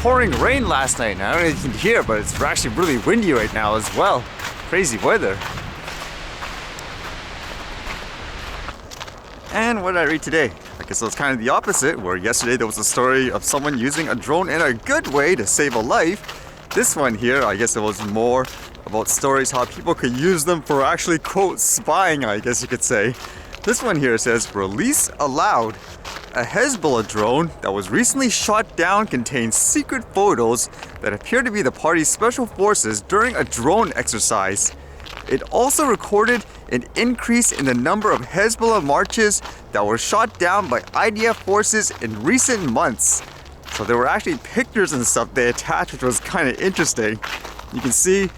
pouring rain last night. I don't know if you can hear, but it's actually really windy right now as well. Crazy weather. And what did I read today? I guess it was kind of the opposite, where yesterday there was a story of someone using a drone in a good way to save a life. This one here, I guess it was more about stories how people could use them for actually, quote, spying, I guess you could say. This one here says, release allowed. A Hezbollah drone that was recently shot down contains secret photos that appear to be the party's special forces during a drone exercise. It also recorded an increase in the number of Hezbollah marches that were shot down by IDF forces in recent months. So there were actually pictures and stuff they attached, which was kind of interesting. You can see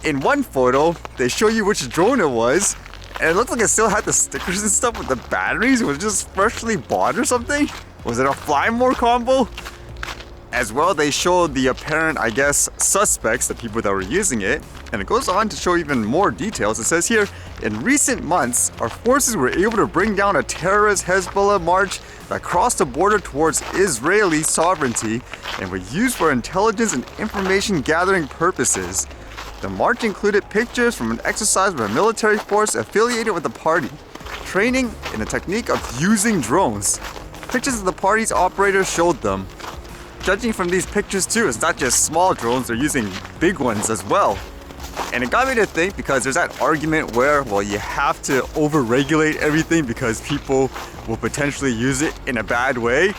in one photo, they show you which drone it was, and it looked like it still had the stickers and stuff with the batteries. It was just freshly bought or something. Was it a fly more combo? As well, they showed the apparent, I guess, suspects, the people that were using it. And it goes on to show even more details. It says here, in recent months, our forces were able to bring down a terrorist Hezbollah march that crossed the border towards Israeli sovereignty and were used for intelligence and information gathering purposes. The march included pictures from an exercise with a military force affiliated with the party, training in the technique of using drones. Pictures of the party's operators showed them. Judging from these pictures too, it's not just small drones, they're using big ones as well. And it got me to think, because there's that argument where, well, you have to over-regulate everything because people will potentially use it in a bad way.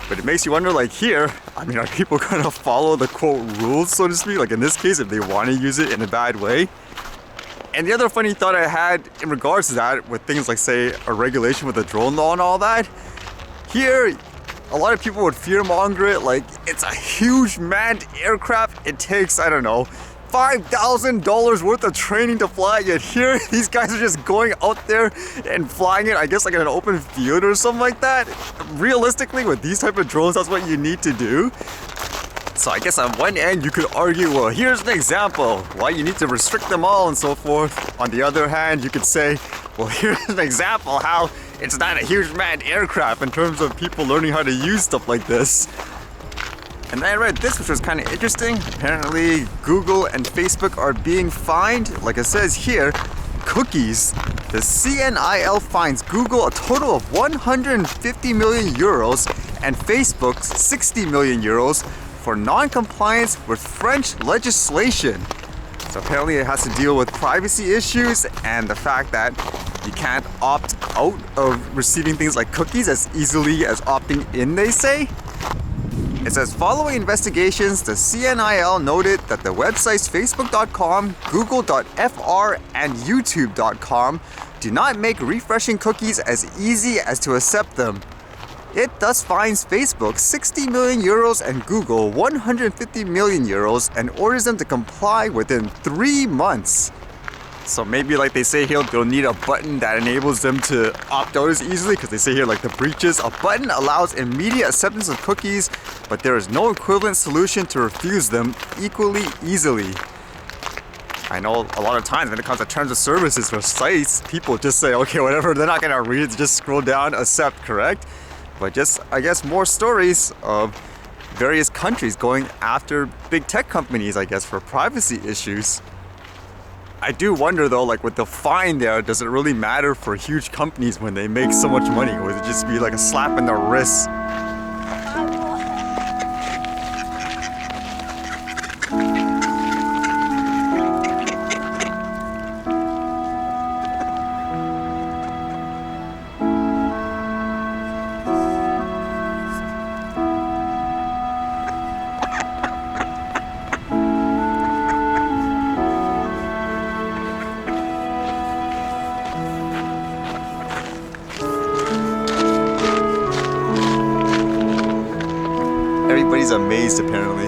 But it makes you wonder, like here, I mean, are people gonna follow the quote rules, so to speak? Like in this case, if they want to use it in a bad way. And the other funny thought I had in regards to that, with things like, say, a regulation with a drone law and all that, here, a lot of people would fearmonger it like it's a huge manned aircraft. It takes, I don't know, $5,000 worth of training to fly, yet here these guys are just going out there and flying it, I guess, like in an open field or something like that. Realistically, with these type of drones, that's what you need to do. So I guess on one end you could argue, well, here's an example why you need to restrict them all and so forth. On the other hand, you could say, well, here's an example how it's not a huge manned aircraft in terms of people learning how to use stuff like this. And then I read this, which was kind of interesting. Apparently, Google and Facebook are being fined. Like it says here, cookies. The CNIL fines Google a total of 150 million euros and Facebook 60 million euros for non-compliance with French legislation. So apparently it has to deal with privacy issues and the fact that you can't opt out of receiving things like cookies as easily as opting in, they say. It says, following investigations, the CNIL noted that the websites facebook.com, google.fr, and youtube.com do not make refreshing cookies as easy as to accept them. It thus fines Facebook 60 million euros and Google 150 million euros and orders them to comply within 3 months. So maybe, like they say here, they'll need a button that enables them to opt out as easily, because they say here, like the breaches, a button allows immediate acceptance of cookies, but there is no equivalent solution to refuse them equally easily. I know a lot of times when it comes to terms of services for sites, people just say, okay, whatever, they're not gonna read it, just scroll down, accept, correct? But just, I guess, more stories of various countries going after big tech companies, I guess, for privacy issues. I do wonder though, like with the fine there, does it really matter for huge companies when they make so much money? Or would it just be like a slap in the wrist? Everybody's amazed apparently.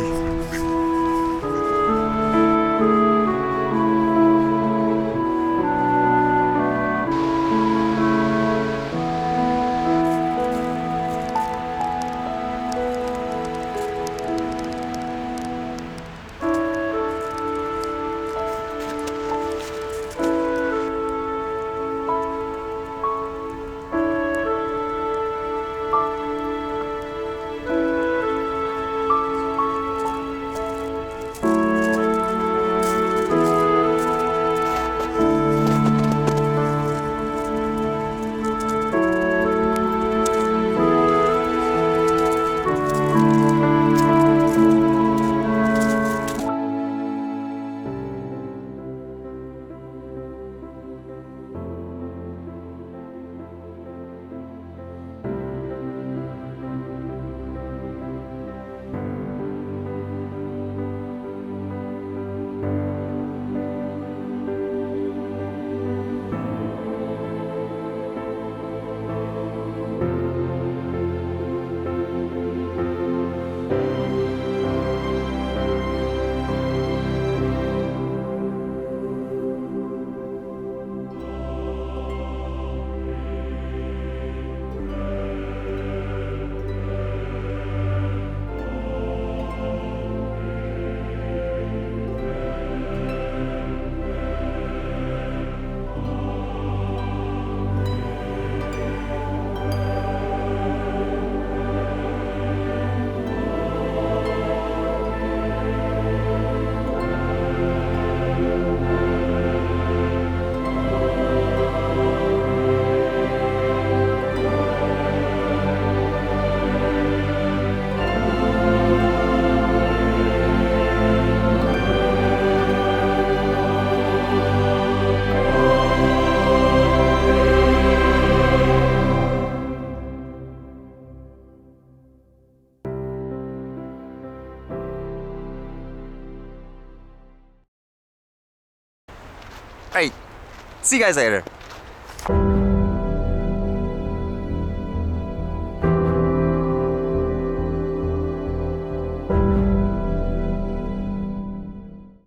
Alright, see you guys later.